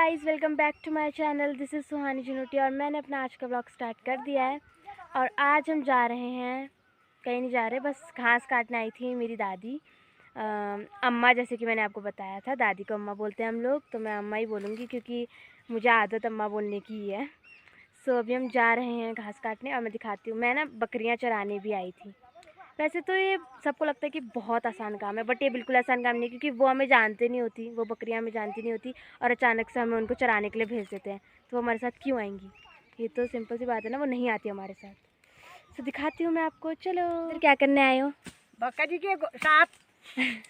Guys, welcome back to my channel. This is Suhani Junuti और मैंने अपना आज का ब्लॉग स्टार्ट कर दिया है। और आज हम जा रहे हैं, कहीं नहीं जा रहे, बस घास काटने आई थी मेरी दादी अम्मा। जैसे कि मैंने आपको बताया था, दादी को अम्मा बोलते हैं हम लोग, तो मैं अम्मा ही बोलूँगी क्योंकि मुझे आदत अम्मा बोलने की ही है। सो अभी हम जा रहे हैं घास काटने और मैं दिखाती हूँ। मैं ना बकरियाँ चराने भी आई थी। वैसे तो ये सबको लगता है कि बहुत आसान काम है, बट ये बिल्कुल आसान काम नहीं है, क्योंकि वो हमें जानते नहीं होती, वो बकरियां हमें जानती नहीं होती और अचानक से हमें उनको चराने के लिए भेज देते हैं। तो वो हमारे साथ क्यों आएंगी? ये तो सिंपल सी बात है ना, वो नहीं आती हमारे साथ। तो दिखाती हूँ मैं आपको। चलो। फिर क्या करने आए हो? बकरी के साथ।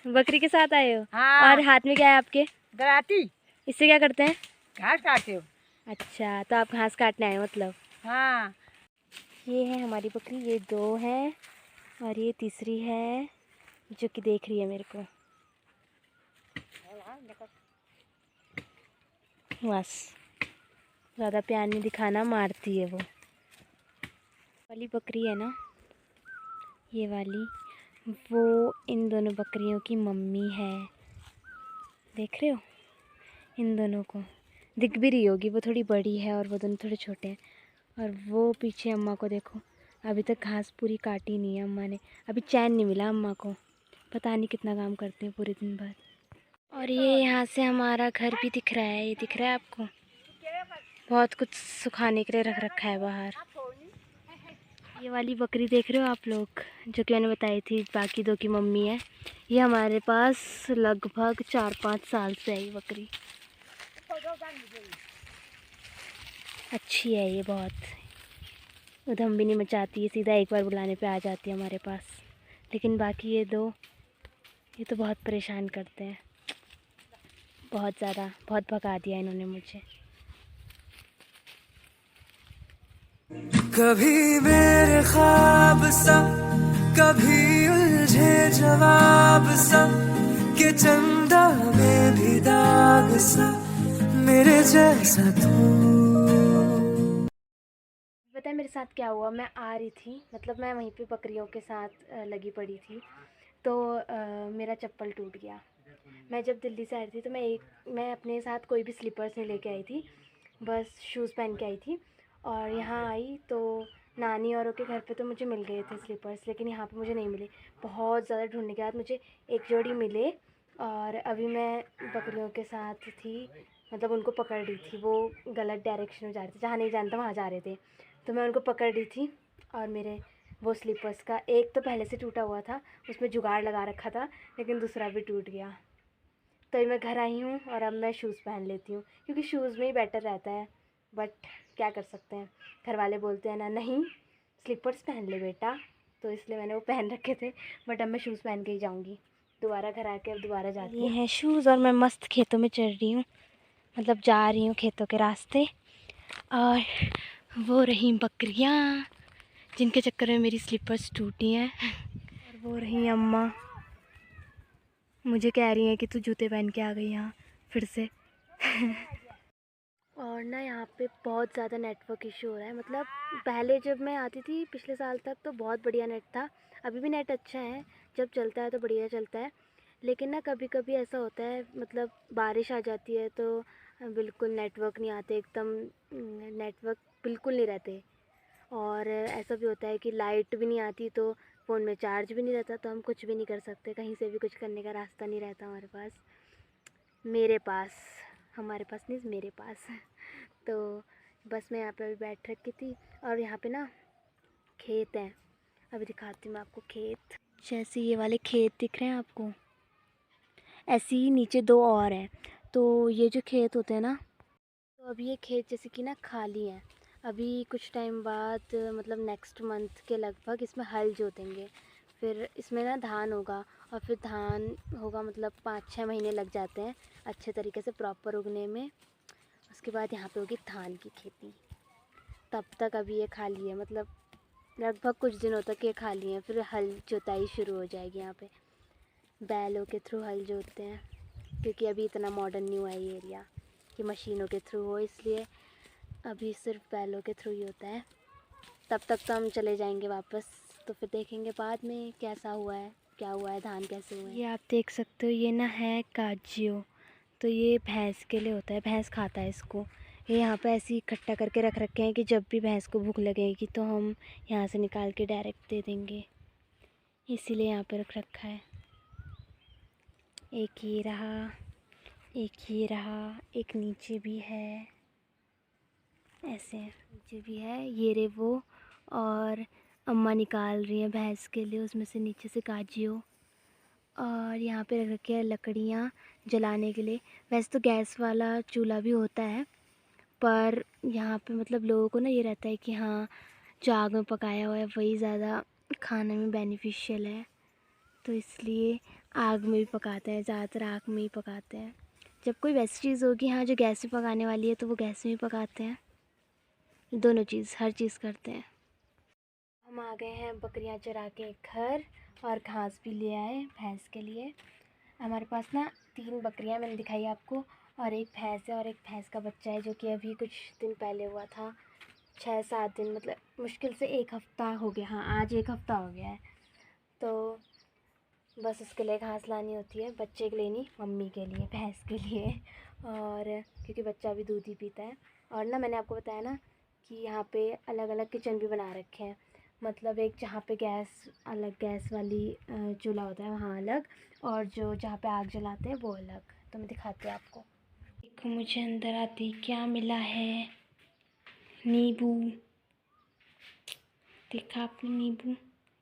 बकरी के साथ आए हो? हाँ। और हाथ में क्या है आपके? दराती। इससे क्या करते हैं? घास काटते हो। अच्छा, तो आप घास काटने आए हो मतलब? हाँ। ये है हमारी बकरी, ये 2 हैं और ये तीसरी है जो कि देख रही है मेरे को। बस ज़्यादा प्यार नहीं दिखाना, मारती है वो। वाली बकरी है ना, ये वाली, वो इन दोनों बकरियों की मम्मी है। देख रहे हो इन दोनों को? दिख भी रही होगी, वो थोड़ी बड़ी है और वो दोनों थोड़े छोटे हैं। और वो पीछे अम्मा को देखो, अभी तक घास पूरी काटी नहीं है अम्मा ने। अभी चैन नहीं मिला अम्मा को, पता नहीं कितना काम करते हैं पूरे दिन भर। और ये यहाँ से हमारा घर भी दिख रहा है, ये दिख रहा है आपको? बहुत कुछ सुखाने के लिए रख रखा है बाहर। ये वाली बकरी देख रहे हो आप लोग, जो कि मैंने बताई थी बाकी 2 की मम्मी है। ये हमारे पास लगभग 4-5 साल से है ये बकरी। अच्छी है ये बहुत, उधम भी नहीं मचाती है, सीधा एक बार बुलाने पे आ जाती है हमारे पास। लेकिन बाकी ये 2, ये तो बहुत परेशान करते हैं, बहुत ज़्यादा, बहुत भगा दिया इन्होंने मुझे। कभी मेरे ख्वाब सा, कभी उलझे जवाब सा, कि चंदा में भी दाग सा, मेरे जैसा तू। पता है मेरे साथ क्या हुआ? मैं आ रही थी, मतलब मैं वहीं पे बकरियों के साथ लगी पड़ी थी, तो मेरा चप्पल टूट गया। मैं जब दिल्ली से आई थी तो मैं अपने साथ कोई भी स्लीपर्स नहीं लेके आई थी, बस शूज़ पहन के आई थी। और यहाँ आई तो नानी औरों के घर पे तो मुझे मिल गए थे स्लीपर्स, लेकिन यहाँ पे मुझे नहीं मिले। बहुत ज़्यादा ढूंढने के बाद मुझे एक जोड़ी मिले। और अभी मैं बकरियों के साथ थी, मतलब उनको पकड़ रही थी। वो गलत डायरेक्शन में जा रहे थे, जहाँ नहीं जानता वहाँ जा रहे थे, तो मैं उनको पकड़ रही थी। और मेरे वो स्लीपर्स का एक तो पहले से टूटा हुआ था, उसमें जुगाड़ लगा रखा था, लेकिन दूसरा भी टूट गया। तो मैं घर आई हूँ और अब मैं शूज़ पहन लेती हूँ, क्योंकि शूज़ में ही बेटर रहता है। बट क्या कर सकते हैं, घर वाले बोलते हैं ना, नहीं स्लीपर्स पहन ले बेटा, तो इसलिए मैंने वो पहन रखे थे। बट अब मैं शूज़ पहन के ही जाऊँगी दोबारा घर आके, अब दोबारा जाती हूँ। ये हैं शूज़ और मैं मस्त खेतों में चल रही हूँ, मतलब जा रही हूँ खेतों के रास्ते। और वो रही बकरियाँ जिनके चक्कर में मेरी स्लीपर्स टूटी हैं। और वो रही अम्मा, मुझे कह रही हैं कि तू जूते पहन के आ गई यहाँ फिर से। और ना यहाँ पे बहुत ज़्यादा नेटवर्क इशू हो रहा है। मतलब पहले जब मैं आती थी पिछले साल तक तो बहुत बढ़िया नेट था, अभी भी नेट अच्छा है, जब चलता है तो बढ़िया चलता है। लेकिन ना कभी कभी ऐसा होता है, मतलब बारिश आ जाती है तो बिल्कुल नेटवर्क नहीं आते, एकदम नेटवर्क बिल्कुल नहीं रहते। और ऐसा भी होता है कि लाइट भी नहीं आती तो फ़ोन में चार्ज भी नहीं रहता, तो हम कुछ भी नहीं कर सकते, कहीं से भी कुछ करने का रास्ता नहीं रहता हमारे पास, मेरे पास, हमारे पास नहीं मेरे पास। तो बस मैं यहाँ पे अभी बैठ रखी थी और यहाँ पे ना खेत हैं, अभी दिखाती हूँ मैं आपको खेत। जैसे ये वाले खेत दिख रहे हैं आपको, ऐसे ही नीचे 2 और हैं। तो ये जो खेत होते हैं ना, तो अभी ये खेत जैसे कि ना खाली हैं। अभी कुछ टाइम बाद, मतलब नेक्स्ट मंथ के लगभग इसमें हल जोतेंगे, फिर इसमें ना धान होगा। और फिर धान होगा, मतलब 5-6 महीने लग जाते हैं अच्छे तरीके से प्रॉपर उगने में। उसके बाद यहाँ पे होगी धान की खेती। तब तक अभी ये खाली है, मतलब लगभग कुछ दिनों तक ये खाली है, फिर हल जोताई शुरू हो जाएगी। यहाँ पे बैलों के थ्रू हल जोतते हैं, क्योंकि अभी इतना मॉडर्न नहीं हुआ है ये एरिया कि मशीनों के थ्रू हो, इसलिए अभी सिर्फ बैलों के थ्रू ही होता है। तब तक तो हम चले जाएंगे वापस, तो फिर देखेंगे बाद में कैसा हुआ है, क्या हुआ है, धान कैसे हुए हैं। ये आप देख सकते हो, ये ना है काजियो, तो ये भैंस के लिए होता है, भैंस खाता है इसको। ये यहाँ पे ऐसे ही इकट्ठा करके रख रखे हैं कि जब भी भैंस को भूख लगेगी तो हम यहाँ से निकाल के डायरेक्ट दे देंगे, इसीलिए यहाँ पे रख रखा है। एक ये रहा, एक ये रहा, एक नीचे भी है, ऐसे नीचे भी है, ये रे वो। और अम्मा निकाल रही हैं भैंस के लिए उसमें से नीचे से काजियो। और यहाँ पे रख रखी है लकड़ियाँ जलाने के लिए। वैसे तो गैस वाला चूल्हा भी होता है, पर यहाँ पे मतलब लोगों को ना ये रहता है कि हाँ जो आग में पकाया हुआ है वही ज़्यादा खाने में बेनिफिशियल है, तो इसलिए आग में भी पकाते हैं, ज़्यादातर आग में ही पकाते हैं। जब कोई वैसी चीज़ होगी हाँ जो गैस में पकाने वाली है तो वो गैस में ही पकाते हैं। दोनों चीज़, हर चीज़ करते हैं। हम आ गए हैं बकरियां चरा के घर, और घास भी ले आए भैंस के लिए। हमारे पास ना 3 बकरियां मैंने दिखाई आपको, और एक भैंस है और एक भैंस का बच्चा है जो कि अभी कुछ दिन पहले हुआ था, 6-7 दिन, मतलब मुश्किल से 1 हफ़्ता हो गया। हाँ, आज 1 हफ़्ता हो गया है। तो बस उसके लिए घास लानी होती है, बच्चे के लिए नहीं, मम्मी के लिए, भैंस के लिए। और क्योंकि बच्चा भी दूध ही पीता है। और ना मैंने आपको बताया ना कि यहाँ पे अलग अलग किचन भी बना रखे हैं, मतलब एक जहाँ पे गैस अलग, गैस वाली चूल्हा होता है वहाँ अलग, और जो जहाँ पे आग जलाते हैं वो अलग। तो मैं दिखाती हूँ आपको। देखो मुझे अंदर आती क्या मिला है, नींबू। देखा आपने नींबू?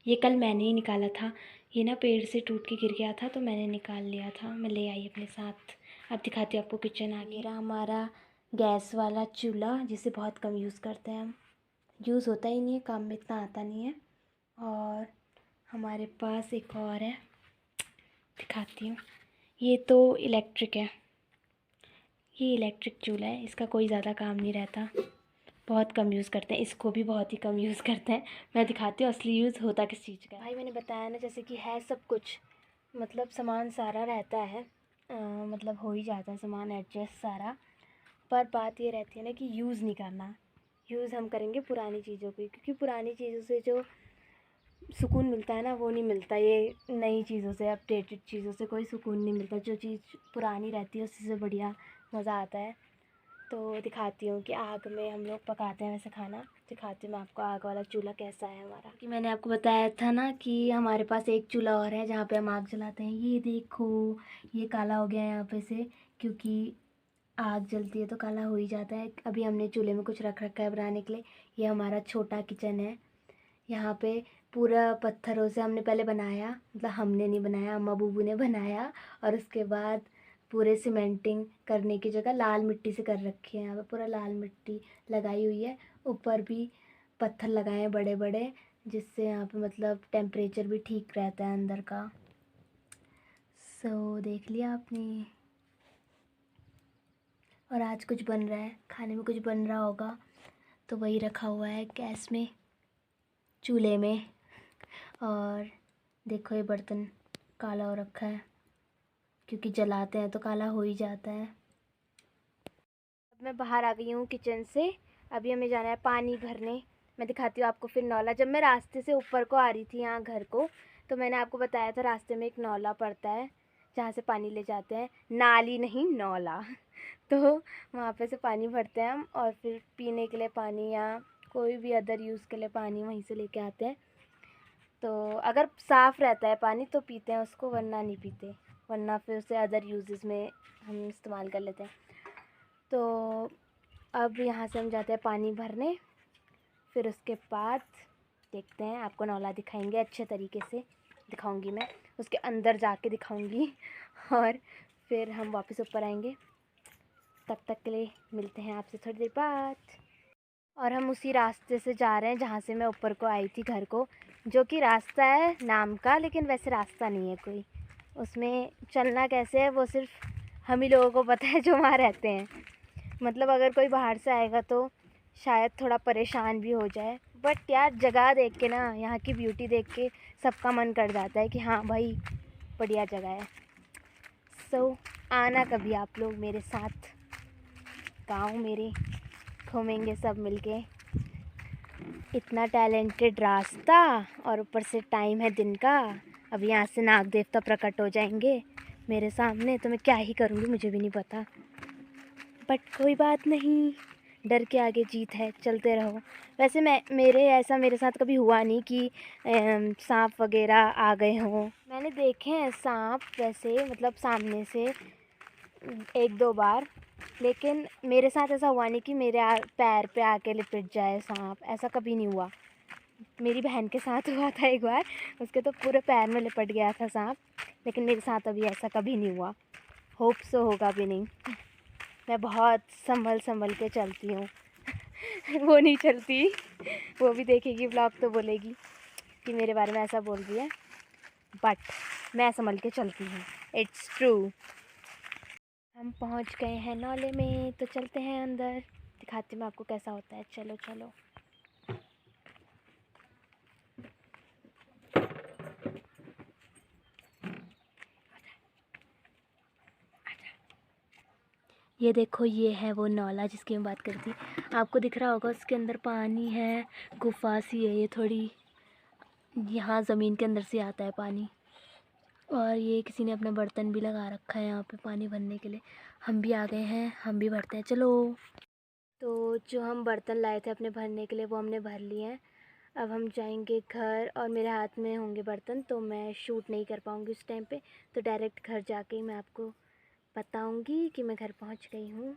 ये कल मैंने ही निकाला था, ये ना पेड़ से टूट के गिर गया था तो मैंने निकाल लिया था, मैं ले आई अपने साथ। अब दिखाती हूँ आपको किचन। आ गया हमारा गैस वाला चूल्हा, जिसे बहुत कम यूज़ करते हैं हम, यूज़ होता ही नहीं है, काम में इतना आता नहीं है। और हमारे पास एक और है, दिखाती हूँ। ये तो इलेक्ट्रिक है, ये इलेक्ट्रिक चूल्हा है, इसका कोई ज़्यादा काम नहीं रहता, बहुत कम यूज़ करते हैं, इसको भी बहुत ही कम यूज़ करते हैं। मैं दिखाती हूँ असली यूज़ होता किस चीज़ का। भाई मैंने बताया ना जैसे कि है सब कुछ, मतलब सामान सारा रहता है, मतलब हो ही जाता है सामान एडजस्ट सारा, पर बात ये रहती है ना कि यूज़ नहीं करना। यूज़ हम करेंगे पुरानी चीज़ों की, क्योंकि पुरानी चीज़ों से जो सुकून मिलता है ना वो नहीं मिलता, ये नई चीज़ों से, अपडेटेड चीज़ों से कोई सुकून नहीं मिलता। जो चीज़ पुरानी रहती है उससे बढ़िया मज़ा आता है। तो दिखाती हूँ कि आग में हम लोग पकाते हैं वैसे खाना, दिखाती हूँ मैं आपको आग वाला चूल्हा कैसा है हमारा। कि मैंने आपको बताया था ना कि हमारे पास एक चूल्हा और है जहाँ पे हम आग जलाते हैं। ये देखो, ये काला हो गया है यहाँ पे से, क्योंकि आग जलती है तो काला हो ही जाता है। अभी हमने चूल्हे में कुछ रख रखा है बनाने के लिए। ये हमारा छोटा किचन है, यहाँ पे पूरा पत्थरों से हमने पहले बनाया, मतलब हमने नहीं बनाया, अम्मा बूबू ने बनाया, और उसके बाद पूरे सीमेंटिंग करने की जगह लाल मिट्टी से कर रखी है। यहाँ पे पूरा लाल मिट्टी लगाई हुई है, ऊपर भी पत्थर लगाए हैं बड़े बड़े, जिससे यहाँ पे मतलब टेम्परेचर भी ठीक रहता है अंदर का। सो देख लिया आपने। और आज कुछ बन रहा है, खाने में कुछ बन रहा होगा, तो वही रखा हुआ है गैस में, चूल्हे में। और देखो ये बर्तन काला हो रखा है, क्योंकि जलाते हैं तो काला हो ही जाता है। अब मैं बाहर आ गई हूँ किचन से, अभी हमें जाना है पानी भरने। मैं दिखाती हूँ आपको फिर नौला। जब मैं रास्ते से ऊपर को आ रही थी यहाँ घर को, तो मैंने आपको बताया था रास्ते में एक नौला पड़ता है जहाँ से पानी ले जाते हैं, नाली नहीं नौला। तो वहाँ पे से पानी भरते हैं हम, और फिर पीने के लिए पानी या कोई भी अदर यूज़ के लिए पानी वहीं से लेके आते हैं। तो अगर साफ़ रहता है पानी तो पीते हैं उसको, वरना नहीं पीते, वरना फिर उसे अदर यूजेस में हम इस्तेमाल कर लेते हैं। तो अब यहाँ से हम जाते हैं पानी भरने, फिर उसके बाद देखते हैं, आपको नौला दिखाएंगे, अच्छे तरीके से दिखाऊंगी मैं, उसके अंदर जाके दिखाऊंगी, और फिर हम वापस ऊपर आएंगे। तब तक के लिए मिलते हैं आपसे थोड़ी देर बाद। और हम उसी रास्ते से जा रहे हैं जहाँ से मैं ऊपर को आई थी घर को, जो कि रास्ता है नाम का, लेकिन वैसे रास्ता नहीं है कोई। उसमें चलना कैसे है वो सिर्फ हम ही लोगों को पता है जो वहाँ रहते हैं। मतलब अगर कोई बाहर से आएगा तो शायद थोड़ा परेशान भी हो जाए, बट यार जगह देख के ना, यहाँ की ब्यूटी देख के सबका मन कर जाता है कि हाँ भाई बढ़िया जगह है। सो आना कभी आप लोग मेरे साथ गाँव मेरे, घूमेंगे सब मिलके। इतना टैलेंटेड रास्ता, और ऊपर से टाइम है दिन का। अब यहाँ से नाग देवता प्रकट हो जाएंगे, मेरे सामने, तो मैं क्या ही करूँगी मुझे भी नहीं पता। बट कोई बात नहीं, डर के आगे जीत है, चलते रहो। वैसे मेरे साथ कभी हुआ नहीं कि सांप वगैरह आ गए हों। मैंने देखे हैं सांप वैसे, मतलब सामने से 1-2 बार, लेकिन मेरे साथ ऐसा हुआ नहीं कि मेरे पैर पे आके लिपट जाए सांप, ऐसा कभी नहीं हुआ। मेरी बहन के साथ हुआ था एक बार, उसके तो पूरे पैर में लिपट गया था सांप, लेकिन मेरे साथ अभी ऐसा कभी नहीं हुआ। होप सो होगा भी नहीं। मैं बहुत संभल के चलती हूँ। वो नहीं चलती, वो भी देखेगी ब्लॉग तो बोलेगी कि मेरे बारे में ऐसा बोल रही है, बट मैं संभल के चलती हूँ, इट्स ट्रू। हम पहुँच गए हैं नौले में, तो चलते हैं अंदर, दिखाती हूँ आपको कैसा होता है। चलो चलो। ये देखो, ये है वो नौला जिसकी मैं बात करती। आपको दिख रहा होगा उसके अंदर पानी है, गुफा सी है ये थोड़ी, यहाँ ज़मीन के अंदर से आता है पानी। और ये किसी ने अपना बर्तन भी लगा रखा है यहाँ पे पानी भरने के लिए। हम भी आ गए हैं, हम भी भरते हैं, चलो। तो जो हम बर्तन लाए थे अपने भरने के लिए वो हमने भर लिए हैं। अब हम जाएंगे घर, और मेरे हाथ में होंगे बर्तन, तो मैं शूट नहीं कर पाऊँगी उस टाइम पे, तो डायरेक्ट घर जाके ही मैं आपको बताऊंगी कि मैं घर पहुंच गई हूँ।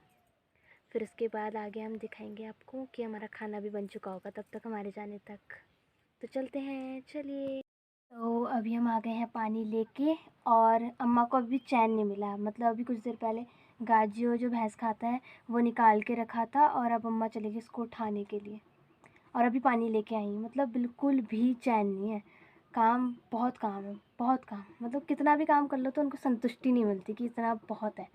फिर उसके बाद आगे हम दिखाएंगे आपको कि हमारा खाना भी बन चुका होगा तब तक हमारे जाने तक। तो चलते हैं, चलिए। तो अभी हम आ गए हैं पानी लेके, और अम्मा को अभी चैन नहीं मिला। मतलब अभी कुछ देर पहले गाजियो जो भैंस खाता है वो निकाल के रखा था, और अब अम्मा चली गई उसको उठाने के लिए, और अभी पानी लेके आई। मतलब बिल्कुल भी चैन नहीं है। बहुत काम है, बहुत काम। मतलब कितना भी काम कर लो तो उनको संतुष्टि नहीं मिलती कि इतना बहुत है,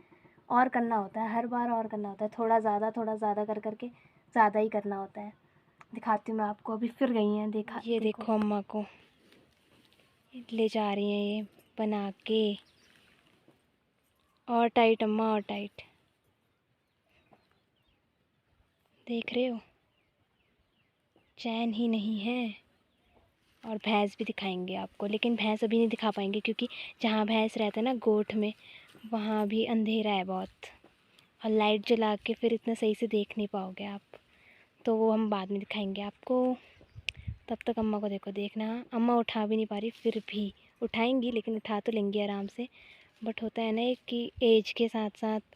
और करना होता है, हर बार और करना होता है, थोड़ा ज़्यादा कर करके ज़्यादा ही करना होता है। दिखाती हूँ मैं आपको, अभी फिर गई हैं, देखा ये देखो अम्मा को ले जा रही हैं ये बना के। और टाइट अम्मा, और टाइट, देख रहे हो, चैन ही नहीं है। और भैंस भी दिखाएंगे आपको, लेकिन भैंस अभी नहीं दिखा पाएंगे क्योंकि जहाँ भैंस रहता है ना गोठ में, वहाँ भी अंधेरा है बहुत, और लाइट जला के फिर इतना सही से देख नहीं पाओगे आप, तो वो हम बाद में दिखाएंगे आपको। तब तक अम्मा को देखना, अम्मा उठा भी नहीं पा रही, फिर भी उठाएंगी, लेकिन उठा तो लेंगी आराम से, बट होता है ना कि एज के साथ साथ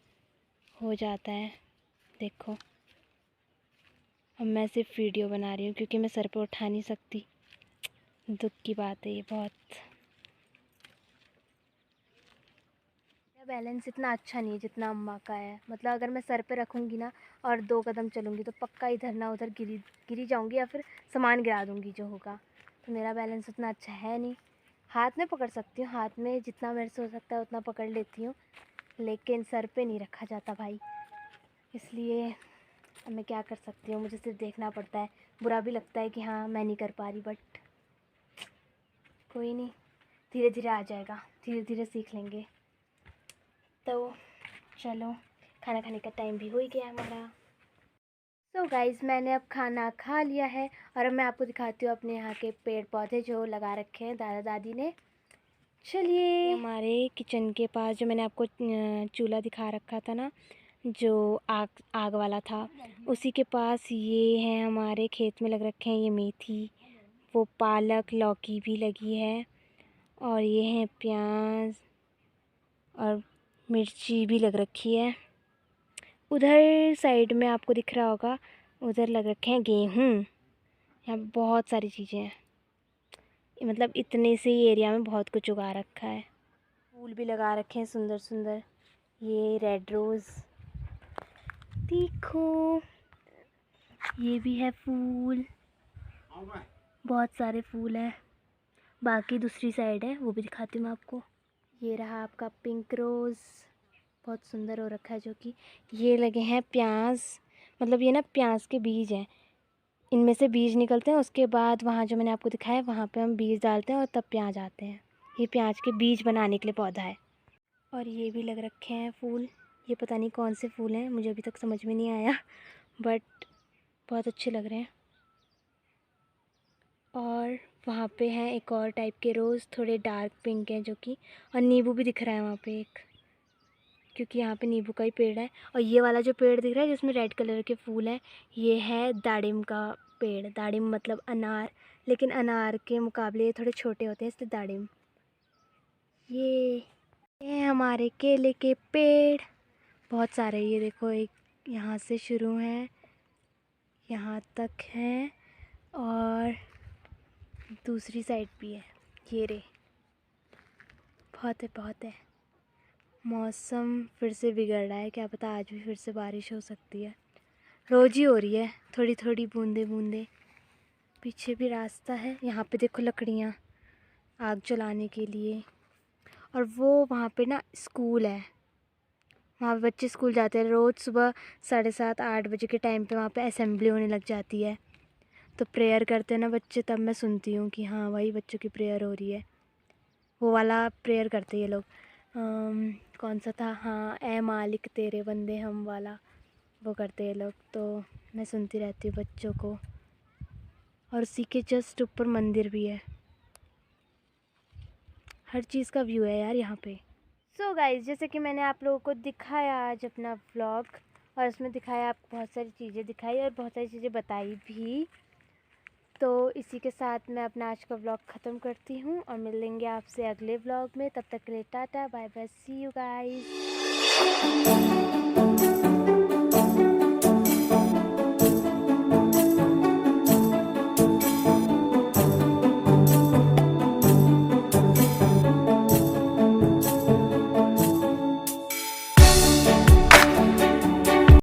हो जाता है। देखो, अब मैं सिर्फ वीडियो बना रही हूँ क्योंकि मैं सर पे उठा नहीं सकती, दुख की बात है ये बहुत। मेरा बैलेंस इतना अच्छा नहीं है जितना अम्मा का है। मतलब अगर मैं सर पे रखूँगी ना और 2 कदम चलूँगी तो पक्का इधर ना उधर गिरी जाऊँगी, या फिर सामान गिरा दूँगी जो होगा। तो मेरा बैलेंस उतना अच्छा है नहीं। हाथ में पकड़ सकती हूँ, हाथ में जितना मेरे से हो सकता है उतना पकड़ लेती हूँ, लेकिन सर पे नहीं रखा जाता भाई। इसलिए अब मैं क्या कर सकती हूँ, मुझे सिर्फ देखना पड़ता है। बुरा भी लगता है कि हाँ मैं नहीं कर पा रही, बट कोई नहीं, धीरे धीरे आ जाएगा, धीरे धीरे सीख लेंगे। तो चलो, खाना खाने का टाइम भी हो ही गया हमारा। सो गाइज़, मैंने अब खाना खा लिया है, और अब मैं आपको दिखाती हूँ अपने यहाँ के पेड़ पौधे जो लगा रखे हैं दादा दादी ने। चलिए, हमारे किचन के पास जो मैंने आपको चूल्हा दिखा रखा था ना, जो आग वाला था, उसी के पास ये हैं हमारे खेत में लग रखे हैं ये मेथी, वो पालक, लौकी भी लगी है, और ये हैं प्याज, और मिर्ची भी लग रखी है। उधर साइड में आपको दिख रहा होगा, उधर लग रखे हैं गेहूँ। यहाँ बहुत सारी चीज़ें हैं, मतलब इतने से ही एरिया में बहुत कुछ उगा रखा है। फूल भी लगा रखे हैं सुंदर सुंदर, ये रेड रोज़ देखो, ये भी है फूल, बहुत सारे फूल हैं। बाकी दूसरी साइड है, वो भी दिखाती हूँ मैं आपको। ये रहा आपका पिंक रोज़, बहुत सुंदर हो रखा है, जो कि ये लगे हैं प्याज। मतलब ये ना प्याज के बीज हैं, इनमें से बीज निकलते हैं, उसके बाद वहाँ जो मैंने आपको दिखाया वहाँ पे हम बीज डालते हैं और तब प्याज आते हैं। ये प्याज के बीज बनाने के लिए पौधा है। और ये भी लग रखे हैं फूल, ये पता नहीं कौन से फूल हैं, मुझे अभी तक समझ में नहीं आया, बट बहुत अच्छे लग रहे हैं। और वहाँ पे हैं एक और टाइप के रोज़, थोड़े डार्क पिंक हैं जो कि, और नींबू भी दिख रहा है वहाँ पे एक, क्योंकि यहाँ पे नींबू का ही पेड़ है। और ये वाला जो पेड़ दिख रहा है जिसमें रेड कलर के फूल हैं, ये है दाडिम का पेड़। दाडिम मतलब अनार, लेकिन अनार के मुकाबले ये थोड़े छोटे होते हैं, इसलिए दाडिम। ये हमारे केले के पेड़ बहुत सारे, ये देखो, एक यहाँ से शुरू हैं, यहाँ तक हैं, और दूसरी साइड भी है। ये रे, बहुत है बहुत है। मौसम फिर से बिगड़ रहा है, क्या पता आज भी फिर से बारिश हो सकती है। रोज़ ही हो रही है, थोड़ी थोड़ी बूंदे बूंदे। पीछे भी रास्ता है, यहाँ पे देखो लकड़ियाँ आग जलाने के लिए। और वो वहाँ पे ना स्कूल है, वहाँ पे बच्चे स्कूल जाते हैं रोज़ सुबह 7:30-8 बजे के टाइम पे। वहाँ पे असेंबली होने लग जाती है, तो प्रेयर करते हैं ना बच्चे, तब मैं सुनती हूँ कि हाँ वही बच्चों की प्रेयर हो रही है। वो वाला प्रेयर करते हैं ये लोग। कौन सा था, हाँ, ए मालिक तेरे बंदे हम वाला, वो करते हैं लोग। तो मैं सुनती रहती हूँ बच्चों को। और उसी के जस्ट ऊपर मंदिर भी है। हर चीज़ का व्यू है यार यहाँ पे। सो गाइस, जैसे कि मैंने आप लोगों को दिखाया आज अपना व्लॉग, और उसमें दिखाया, आपको बहुत सारी चीज़ें दिखाई और बहुत सारी चीज़ें बताई भी। तो इसी के साथ मैं अपना आज का व्लॉग ख़त्म करती हूँ, और मिलेंगे आपसे अगले व्लॉग में। तब तक के लिए tata bye bye, see you guys.